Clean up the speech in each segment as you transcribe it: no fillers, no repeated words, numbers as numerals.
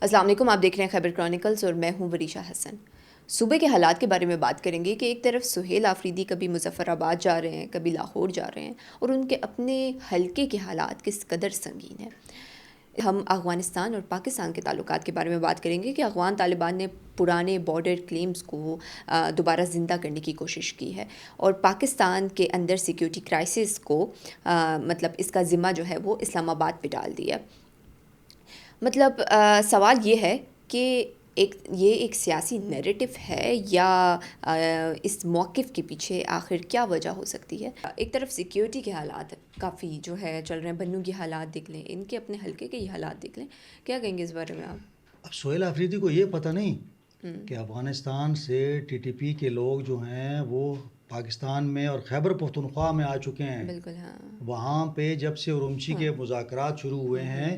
السلام علیکم، آپ دیکھ رہے ہیں خیبر کرونیکلز اور میں ہوں وریشا حسن۔ صوبے کے حالات کے بارے میں بات کریں گے کہ ایک طرف سہیل آفریدی کبھی مظفر آباد جا رہے ہیں، کبھی لاہور جا رہے ہیں، اور ان کے اپنے حلقے کے حالات کس قدر سنگین ہیں۔ ہم افغانستان اور پاکستان کے تعلقات کے بارے میں بات کریں گے کہ افغان طالبان نے پرانے بارڈر کلیمز کو دوبارہ زندہ کرنے کی کوشش کی ہے، اور پاکستان کے اندر سیکیورٹی کرائسس کو مطلب اس کا ذمہ جو ہے وہ اسلام آباد پہ ڈال دیا۔ مطلب سوال یہ ہے کہ یہ ایک سیاسی نیریٹو ہے یا اس موقف کے پیچھے آخر کیا وجہ ہو سکتی ہے۔ ایک طرف سیکیورٹی کے حالات کافی جو ہے چل رہے ہیں، بنوں کے حالات دیکھ لیں، ان کے اپنے حلقے کے ہی حالات دیکھ لیں، کیا کہیں گے اس بارے میں آپ؟ اب سہیل آفریدی کو یہ پتہ نہیں کہ افغانستان سے ٹی ٹی پی کے لوگ جو ہیں وہ پاکستان میں اور خیبر پختونخوا میں آ چکے ہیں۔ بالکل، ہاں، وہاں پہ جب سے اورمچی کے مذاکرات شروع ہوئے ہیں،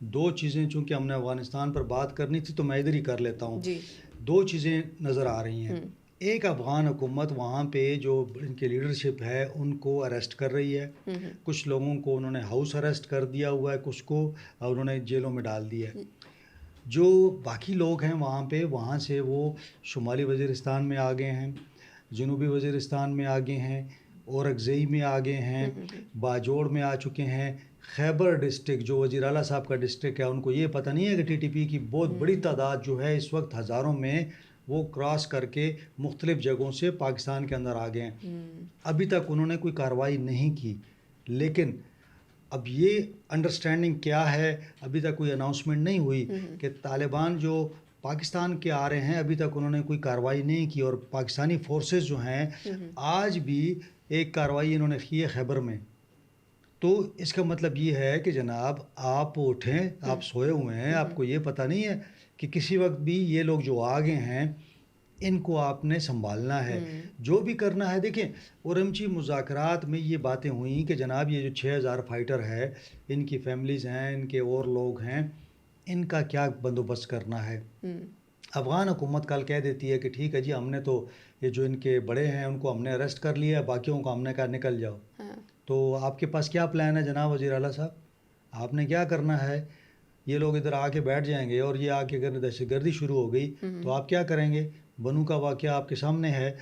دو چیزیں چونکہ ہم نے افغانستان پر بات کرنی تھی تو میں ادھر ہی کر لیتا ہوں۔ جی، دو چیزیں نظر آ رہی ہیں۔ ایک، افغان حکومت وہاں پہ جو ان کی لیڈرشپ ہے ان کو اریسٹ کر رہی ہے، کچھ لوگوں کو انہوں نے ہاؤس اریسٹ کر دیا ہوا ہے، کچھ کو انہوں نے جیلوں میں ڈال دیا ہے۔ جو باقی لوگ ہیں وہاں پہ، وہاں سے وہ شمالی وزیرستان میں آ گئے ہیں، جنوبی وزیرستان میں آ گئے ہیں، اورکزئی میں آ گئے ہیں، باجوڑ میں آ چکے ہیں۔ خیبر ڈسٹرکٹ جو وزیر اعلیٰ صاحب کا ڈسٹرکٹ ہے، ان کو یہ پتہ نہیں ہے کہ ٹی ٹی پی کی بہت بڑی تعداد جو ہے اس وقت ہزاروں میں وہ کراس کر کے مختلف جگہوں سے پاکستان کے اندر آ گئے ہیں۔ ابھی تک انہوں نے کوئی کارروائی نہیں کی، لیکن اب یہ انڈرسٹینڈنگ کیا ہے، ابھی تک کوئی اناؤنسمنٹ نہیں ہوئی کہ طالبان جو پاکستان کے آ رہے ہیں ابھی تک انہوں نے کوئی کارروائی نہیں کی، اور پاکستانی فورسز جو ہیں آج بھی ایک کارروائی انہوں نے کی ہے خیبر میں۔ تو اس کا مطلب یہ ہے کہ جناب آپ اٹھیں، آپ سوئے ہوئے ہیں، آپ کو یہ پتہ نہیں ہے کہ کسی وقت بھی یہ لوگ جو آگے ہیں ان کو آپ نے سنبھالنا ہے، جو بھی کرنا ہے۔ دیکھیں، اورمچی مذاکرات میں یہ باتیں ہوئیں کہ جناب یہ جو 6000 فائٹر ہے، ان کی فیملیز ہیں، ان کے اور لوگ ہیں، ان کا کیا بندوبست کرنا ہے۔ افغان حکومت کل کہہ دیتی ہے کہ ٹھیک ہے جی، ہم نے تو یہ جو ان کے بڑے ہیں ان کو ہم نے اریسٹ کر لیا ہے، باقیوں کو ہم نے کہا نکل جاؤ۔ تو آپ کے پاس کیا پلان ہے جناب وزیر اعلیٰ صاحب؟ آپ نے کیا کرنا ہے؟ یہ لوگ ادھر آ کے بیٹھ جائیں گے اور یہ آ کے اگر دہشت گردی شروع ہو گئی تو آپ کیا کریں گے؟ بنو کا واقعہ آپ کے سامنے ہے۔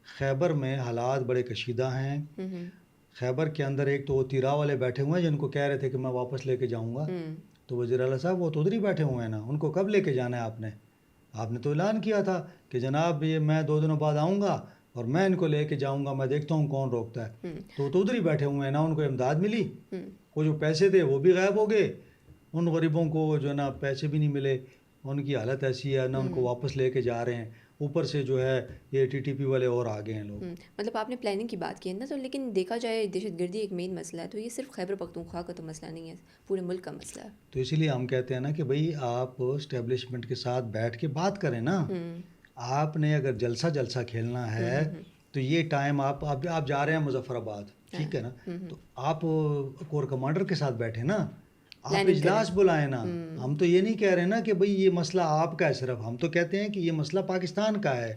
خیبر میں حالات بڑے کشیدہ ہیں۔ خیبر کے اندر ایک تو وہ تیرا والے بیٹھے ہوئے ہیں جن کو کہہ رہے تھے کہ میں واپس لے کے جاؤں گا، تو وزیر اعلیٰ صاحب وہ تو ادھر ہی بیٹھے ہوئے ہیں نا، ان کو کب لے کے جانا ہے آپ نے تو اعلان کیا تھا کہ جناب یہ میں 2 دنوں بعد آؤں گا اور میں ان کو لے کے جاؤں گا، میں دیکھتا ہوں کون روکتا ہے۔ تو ادھر ہی بیٹھے ہوئے ہیں نا، ان کو امداد ملی، وہ جو پیسے تھے وہ بھی غائب ہو گئے، ان غریبوں کو جو ہے نا پیسے بھی نہیں ملے، ان کی حالت ایسی ہے، نہ ان کو واپس لے کے جا رہے ہیں، اوپر سے جو ہے یہ ٹی ٹی پی والے اور آگے ہیں لوگ۔ مطلب آپ نے پلاننگ کی بات کی ہے نا، تو لیکن دیکھا جائے دہشت گردی ایک مین مسئلہ ہے، تو یہ صرف خیبر پختونخوا کا تو مسئلہ نہیں ہے، پورے ملک کا مسئلہ ہے۔ تو اسی لیے ہم کہتے ہیں نا کہ بھئی آپ اسٹیبلشمنٹ کے ساتھ بیٹھ کے بات کریں نا۔ آپ نے اگر جلسہ کھیلنا ہے تو یہ ٹائم آپ جا رہے ہیں مظفر آباد، ٹھیک ہے نا، تو آپ کور کمانڈر کے ساتھ بیٹھیں نا، آپ اجلاس بلائیں نا۔ ہم تو یہ نہیں کہہ رہے نا کہ بھئی یہ مسئلہ آپ کا ہے صرف، ہم تو کہتے ہیں کہ یہ مسئلہ پاکستان کا ہے۔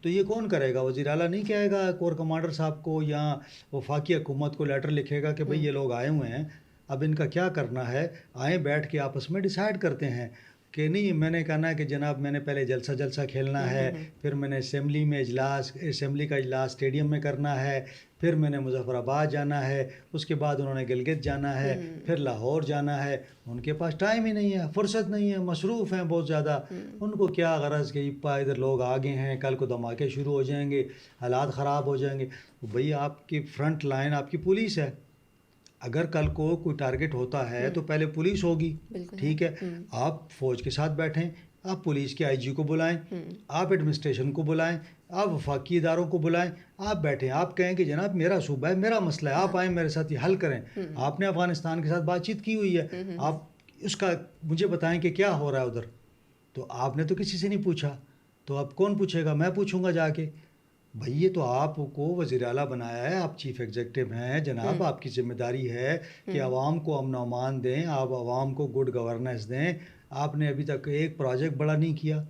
تو یہ کون کرے گا؟ وزیر اعلیٰ نہیں کہے گا کور کمانڈر صاحب کو یا وفاقی حکومت کو لیٹر لکھے گا کہ بھئی یہ لوگ آئے ہوئے ہیں، اب ان کا کیا کرنا ہے؟ آئیں بیٹھ کے آپس میں ڈیسائیڈ کرتے ہیں کہ نہیں، میں نے کہنا ہے کہ جناب میں نے پہلے جلسہ کھیلنا ہے، پھر میں نے اسمبلی کا اجلاس اسٹیڈیم میں کرنا ہے، پھر میں نے مظفر آباد جانا ہے، اس کے بعد انہوں نے گلگت جانا ہے، پھر لاہور جانا ہے۔ ان کے پاس ٹائم ہی نہیں ہے، فرصت نہیں ہے، مصروف ہیں بہت زیادہ۔ ان کو کیا غرض کہ ادھر لوگ آگے ہیں، کل کو دھماکے شروع ہو جائیں گے، حالات خراب ہو جائیں گے۔ بھئی آپ کی فرنٹ لائن آپ کی پولیس ہے، اگر کل کو کوئی ٹارگٹ ہوتا ہے تو پہلے پولیس ہوگی، ٹھیک ہے؟ آپ فوج کے ساتھ بیٹھیں، آپ پولیس کے آئی جی کو بلائیں، آپ ایڈمنسٹریشن کو بلائیں، آپ وفاقی اداروں کو بلائیں، آپ بیٹھیں، آپ کہیں کہ جناب میرا صوبہ ہے، میرا مسئلہ ہے، آپ آئیں میرے ساتھ یہ حل کریں۔ آپ نے افغانستان کے ساتھ بات چیت کی ہوئی ہے، آپ اس کا مجھے بتائیں کہ کیا ہو رہا ہے ادھر۔ تو آپ نے تو کسی سے نہیں پوچھا، تو اب کون پوچھے گا؟ میں پوچھوں گا جا کے۔ بھئی یہ تو آپ کو وزیر اعلیٰ بنایا ہے، آپ چیف ایگزیکٹو ہیں جناب، آپ کی ذمہ داری ہے کہ عوام کو امن و امان دیں، آپ عوام کو گڈ گورننس دیں۔ آپ نے ابھی تک ایک پروجیکٹ بڑا نہیں کیا،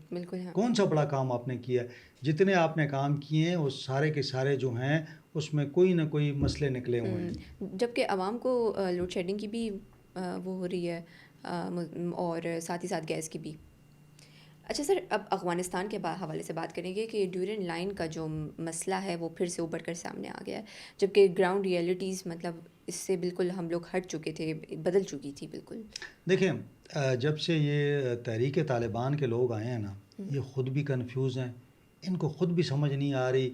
کون سا بڑا کام آپ نے کیا؟ جتنے آپ نے کام کیے ہیں وہ سارے کے سارے جو ہیں اس میں کوئی نہ کوئی مسئلے نکلے ہوئے ہیں۔ جبکہ عوام کو لوڈ شیڈنگ کی بھی وہ ہو رہی ہے، اور ساتھ ہی ساتھ گیس کی بھی. اچھا سر، اب افغانستان کے حوالے سے بات کریں گے کہ ڈیورنڈ لائن کا جو مسئلہ ہے وہ پھر سے ابھر کر سامنے آ گیا ہے، جبکہ گراؤنڈ ریئلٹیز مطلب اس سے بالکل ہم لوگ ہٹ چکے تھے، بدل چکی تھی بالکل. دیکھیں، جب سے یہ تحریک طالبان کے لوگ آئے ہیں نا، یہ خود بھی کنفیوز ہیں، ان کو خود بھی سمجھ نہیں آ رہی.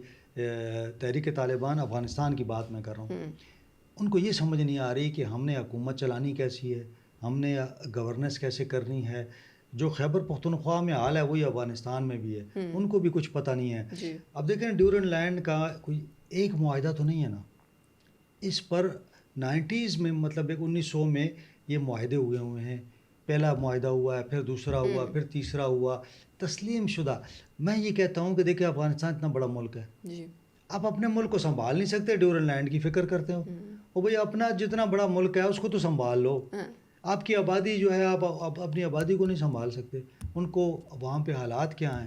تحریک طالبان افغانستان کی بات میں کر رہا ہوں، ان کو یہ سمجھ نہیں آ رہی کہ ہم نے حکومت چلانی کیسی ہے، ہم نے گورننس کیسے کرنی ہے. جو خیبر پختونخوا میں حال ہے وہی افغانستان میں بھی ہے، ان کو بھی کچھ پتہ نہیں ہے. اب دیکھیں، ڈیورنڈ لینڈ کا کوئی ایک معاہدہ تو نہیں ہے نا، اس پر 90s میں مطلب 1900 میں یہ معاہدے ہوئے ہیں. پہلا معاہدہ ہوا ہے، پھر دوسرا ہوا، پھر تیسرا ہوا، تسلیم شدہ. میں یہ کہتا ہوں کہ دیکھیں، افغانستان اتنا بڑا ملک ہے، آپ اپنے ملک کو سنبھال نہیں سکتے، ڈیورنڈ لینڈ کی فکر کرتے ہو. اور بھئی اپنا جتنا بڑا ملک ہے اس کو تو سنبھال لو. آپ کی آبادی جو ہے، آپ اپنی آبادی کو نہیں سنبھال سکتے. ان کو وہاں پہ حالات کیا ہیں،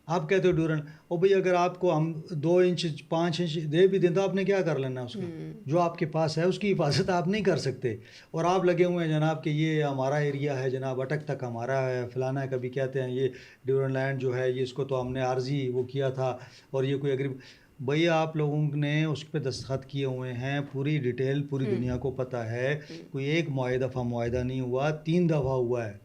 آپ کہتے ہو ڈیورنڈ. اور بھئی اگر آپ کو ہم 2 انچ 5 انچ دے بھی دیں تو آپ نے کیا کر لینا اس کا؟ جو آپ کے پاس ہے اس کی حفاظت آپ نہیں کر سکتے. اور آپ لگے ہوئے ہیں جناب کہ یہ ہمارا ایریا ہے، جناب اٹک تک ہمارا ہے، فلانا ہے. کبھی کہتے ہیں یہ ڈیورنڈ لینڈ جو ہے یہ اس کو تو ہم نے عارضی وہ کیا تھا اور یہ کوئی بھئی آپ لوگوں نے اس پہ دستخط کیے ہوئے ہیں، پوری ڈیٹیل پوری دنیا کو پتہ ہے. کوئی ایک دفعہ معاہدہ نہیں ہوا، 3 دفعہ ہوا ہے.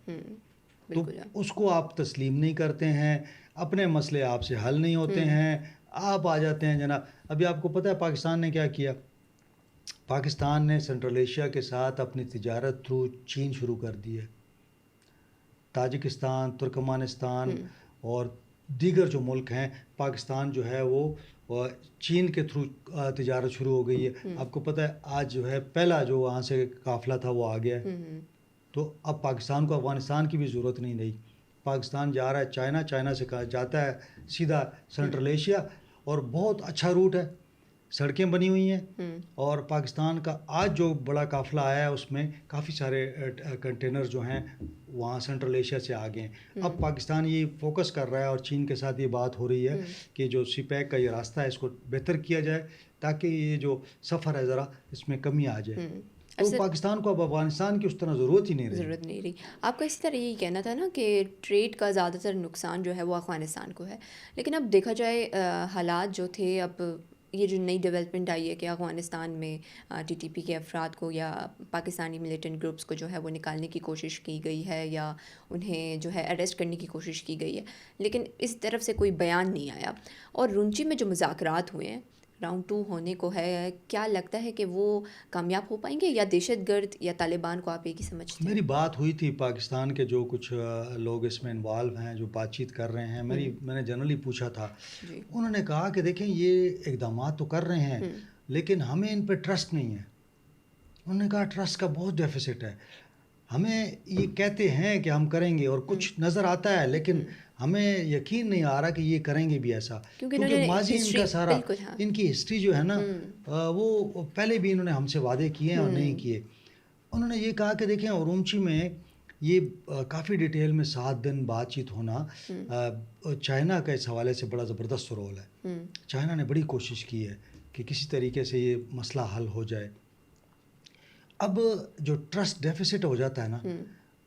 تو اس کو آپ تسلیم نہیں کرتے ہیں، اپنے مسئلے آپ سے حل نہیں ہوتے ہیں، آپ آ جاتے ہیں جناب. ابھی آپ کو پتہ ہے پاکستان نے کیا کیا؟ پاکستان نے سنٹرل ایشیا کے ساتھ اپنی تجارت تھرو چین شروع کر دی ہے. تاجکستان، ترکمانستان اور دیگر جو ملک ہیں، پاکستان جو ہے وہ چین کے تھرو تجارت شروع ہو گئی ہے. آپ کو پتہ ہے آج جو ہے پہلا جو وہاں سے قافلہ تھا وہ آ گیا ہے. تو اب پاکستان کو افغانستان کی بھی ضرورت نہیں رہی. پاکستان جا رہا ہے چائنا سے جاتا ہے سیدھا سنٹرل ایشیا، اور بہت اچھا روٹ ہے، سڑکیں بنی ہوئی ہیں. اور پاکستان کا آج جو بڑا قافلہ آیا ہے اس میں کافی سارے کنٹینر جو ہیں وہاں سنٹرل ایشیا سے آگے ہیں. اب پاکستان یہ فوکس کر رہا ہے اور چین کے ساتھ یہ بات ہو رہی ہے کہ جو سی پیک کا یہ راستہ ہے اس کو بہتر کیا جائے تاکہ یہ جو سفر ہے ذرا اس میں کمی آ جائے. تو پاکستان کو اب افغانستان کی اس طرح ضرورت ہی نہیں رہی. آپ کا اسی طرح یہی کہنا تھا نا کہ ٹریڈ کا زیادہ تر نقصان جو ہے وہ افغانستان کو ہے، لیکن اب دیکھا جائے حالات جو تھے، اب یہ جو نئی ڈیولپمنٹ آئی ہے کہ افغانستان میں ٹی ٹی پی کے افراد کو یا پاکستانی ملیٹنٹ گروپس کو جو ہے وہ نکالنے کی کوشش کی گئی ہے یا انہیں جو ہے اریسٹ کرنے کی کوشش کی گئی ہے، لیکن اس طرف سے کوئی بیان نہیں آیا. اور رونچی میں جو مذاکرات ہوئے ہیں، راؤنڈ 2 ہونے کو ہے، کیا لگتا ہے کہ وہ کامیاب ہو پائیں گے یا دہشت گرد یا طالبان کو آپ ایک ہی سمجھتے ہیں؟ میری بات ہوئی تھی پاکستان کے جو کچھ لوگ اس میں انوالو ہیں جو بات چیت کر رہے ہیں، میں نے جنرلی پوچھا تھا. انہوں نے کہا کہ دیکھیں یہ اقدامات تو کر رہے ہیں لیکن ہمیں ان پہ ٹرسٹ نہیں ہے. انہوں نے کہا ٹرسٹ کا بہت ڈیفیسٹ ہے، ہمیں یہ کہتے ہیں کہ ہم کریں گے اور کچھ نظر آتا ہے لیکن ہمیں یقین نہیں آ رہا کہ یہ کریں گے بھی ایسا، کیونکہ ماضی ان کا سارا ان کی ہسٹری جو ہے نا وہ پہلے بھی انہوں نے ہم سے وعدے کیے ہیں اور نہیں کیے. انہوں نے یہ کہا کہ دیکھیں اورونچی میں یہ کافی ڈیٹیل میں 7 دن بات چیت ہونا، چائنا کا اس حوالے سے بڑا زبردست رول ہے. چائنا نے بڑی کوشش کی ہے کہ کسی طریقے سے یہ مسئلہ حل ہو جائے. اب جو ٹرسٹ ڈیفیسٹ ہو جاتا ہے نا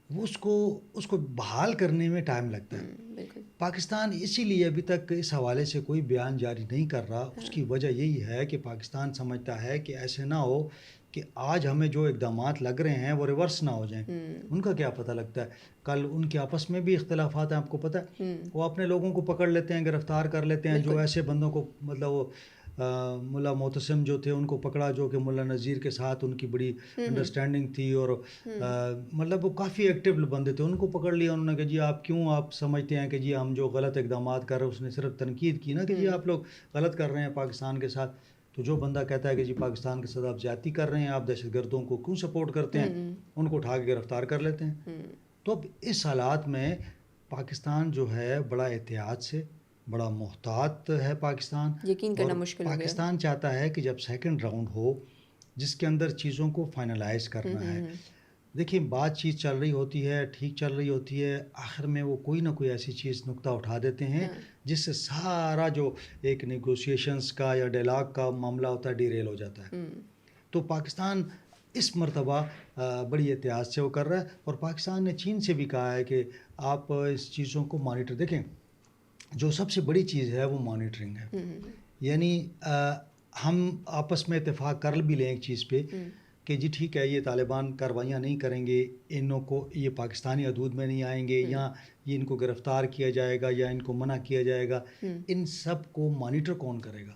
وہ اس کو بحال کرنے میں ٹائم لگتا ہے. پاکستان اسی لیے ابھی تک اس حوالے سے کوئی بیان جاری نہیں کر رہا. اس کی وجہ یہی ہے کہ پاکستان سمجھتا ہے کہ ایسے نہ ہو کہ آج ہمیں جو اقدامات لگ رہے ہیں وہ ریورس نہ ہو جائیں. ان کا کیا پتہ لگتا ہے کل ان کے آپس میں بھی اختلافات ہیں، آپ کو پتہ ہے وہ اپنے لوگوں کو پکڑ لیتے ہیں، گرفتار کر لیتے ہیں. جو ایسے بندوں کو مطلب وہ ملا معتصم جو تھے ان کو پکڑا جو کہ ملا نذیر کے ساتھ ان کی بڑی انڈرسٹینڈنگ تھی اور مطلب وہ کافی ایکٹیو بندے تھے، ان کو پکڑ لیا. انہوں نے کہا جی آپ سمجھتے ہیں کہ جی ہم جو غلط اقدامات کر رہے ہیں، اس نے صرف تنقید کی نا کہ جی آپ لوگ غلط کر رہے ہیں پاکستان کے ساتھ. تو جو بندہ کہتا ہے کہ جی پاکستان کے ساتھ آپ زیادتی کر رہے ہیں، آپ دہشت گردوں کو کیوں سپورٹ کرتے ہیں، ان کو اٹھا کے گرفتار کر لیتے ہیں. تو اب اس حالات میں پاکستان جو ہے بڑا احتیاط سے، بڑا محتاط ہے پاکستان. یقین کرنا مشکل ہو گیا. پاکستان چاہتا ہے کہ جب سیکنڈ راؤنڈ ہو جس کے اندر چیزوں کو فائنلائز کرنا ہے. دیکھیں بات چیت چل رہی ہوتی ہے، ٹھیک چل رہی ہوتی ہے، آخر میں وہ کوئی نہ کوئی ایسی چیز نقطہ اٹھا دیتے ہیں جس سے سارا جو ایک نیگوشیشنز کا یا ڈائلاگ کا معاملہ ہوتا ہے ڈیریل ہو جاتا ہے. تو پاکستان اس مرتبہ بڑی احتیاط سے وہ کر رہا ہے. اور پاکستان نے چین سے بھی کہا ہے کہ آپ اس چیزوں کو مانیٹر دیکھیں. جو سب سے بڑی چیز ہے وہ مانیٹرنگ ہے. یعنی ہم آپس میں اتفاق کر بھی لیں ایک چیز پہ کہ جی ٹھیک ہے، یہ طالبان کارروائیاں نہیں کریں گے، انوں کو یہ پاکستانی حدود میں نہیں آئیں گے، یا یہ ان کو گرفتار کیا جائے گا یا ان کو منع کیا جائے گا. ان سب کو مانیٹر کون کرے گا؟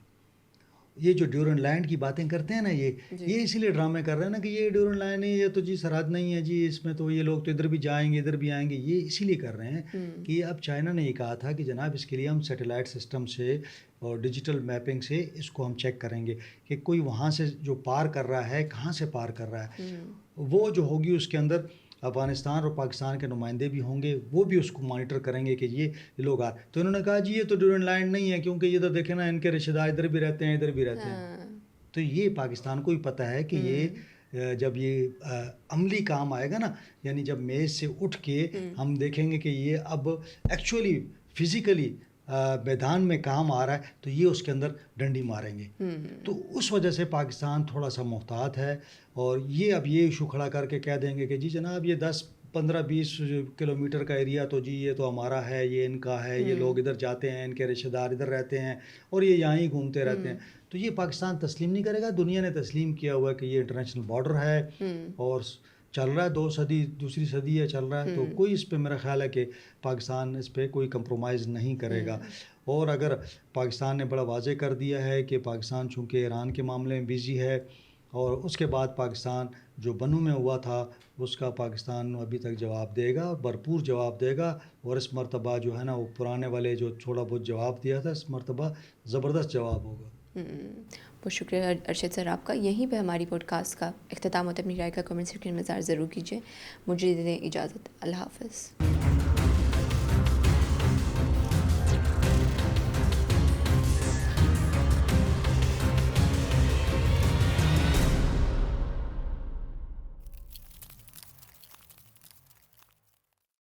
یہ جو ڈیورنڈ لینڈ کی باتیں کرتے ہیں نا، یہ اسی لیے ڈرامے کر رہے ہیں نا کہ یہ ڈیورنڈ لینڈ ہے، یہ تو جی سرحد نہیں ہے جی، اس میں تو یہ لوگ تو ادھر بھی جائیں گے ادھر بھی آئیں گے. یہ اسی لیے کر رہے ہیں کہ اب چائنا نے یہ کہا تھا کہ جناب اس کے لیے ہم سیٹلائٹ سسٹم سے اور ڈیجیٹل میپنگ سے اس کو ہم چیک کریں گے کہ کوئی وہاں سے جو پار کر رہا ہے کہاں سے پار کر رہا ہے. وہ جو ہوگی اس کے اندر افغانستان اور پاکستان کے نمائندے بھی ہوں گے، وہ بھی اس کو مانیٹر کریں گے کہ یہ لوگ آ. تو انہوں نے کہا جی یہ تو ڈیورنڈ لینڈ نہیں ہے، کیونکہ یہ تو دیکھیں نا ان کے رشتہ دار ادھر بھی رہتے ہیں ادھر بھی رہتے ہیں. تو یہ پاکستان کو بھی پتہ ہے کہ یہ جب یہ عملی کام آئے گا نا، یعنی جب میز سے اٹھ کے ہم دیکھیں گے کہ یہ اب ایکچولی فزیکلی میدان میں کام آ رہا ہے، تو یہ اس کے اندر ڈنڈی ماریں گے. تو اس وجہ سے پاکستان تھوڑا سا محتاط ہے. اور یہ اب یہ ایشو کھڑا کر کے کہہ دیں گے کہ جی جناب یہ 10-15-20 کلومیٹر کا ایریا تو جی یہ تو ہمارا ہے، یہ ان کا ہے، یہ لوگ ادھر جاتے ہیں، ان کے رشتہ دار ادھر رہتے ہیں اور یہ یہاں ہی گھومتے رہتے ہیں. تو یہ پاکستان تسلیم نہیں کرے گا. دنیا نے تسلیم کیا ہوا ہے کہ یہ انٹرنیشنل بارڈر ہے اور چل رہا ہے، دوسری صدی ہے چل رہا ہے. تو کوئی اس پہ میرا خیال ہے کہ پاکستان اس پہ کوئی کمپرومائز نہیں کرے گا. اور اگر پاکستان نے بڑا واضح کر دیا ہے کہ پاکستان چونکہ ایران کے معاملے میں بیزی ہے، اور اس کے بعد پاکستان جو بنو میں ہوا تھا اس کا پاکستان ابھی تک جواب دے گا، بھرپور جواب دے گا. اور اس مرتبہ جو ہے نا وہ پرانے والے جو تھوڑا بہت جواب دیا تھا، اس مرتبہ زبردست جواب ہوگا. بہت شکریہ ارشد سر آپ کا. یہیں پہ ہماری پوڈ کاسٹ کا اختتام ہوتا ہے. اپنی رائے کا کمنٹ سیکشن میں ضرور کیجیے. مجھے دیں اجازت. اللہ حافظ.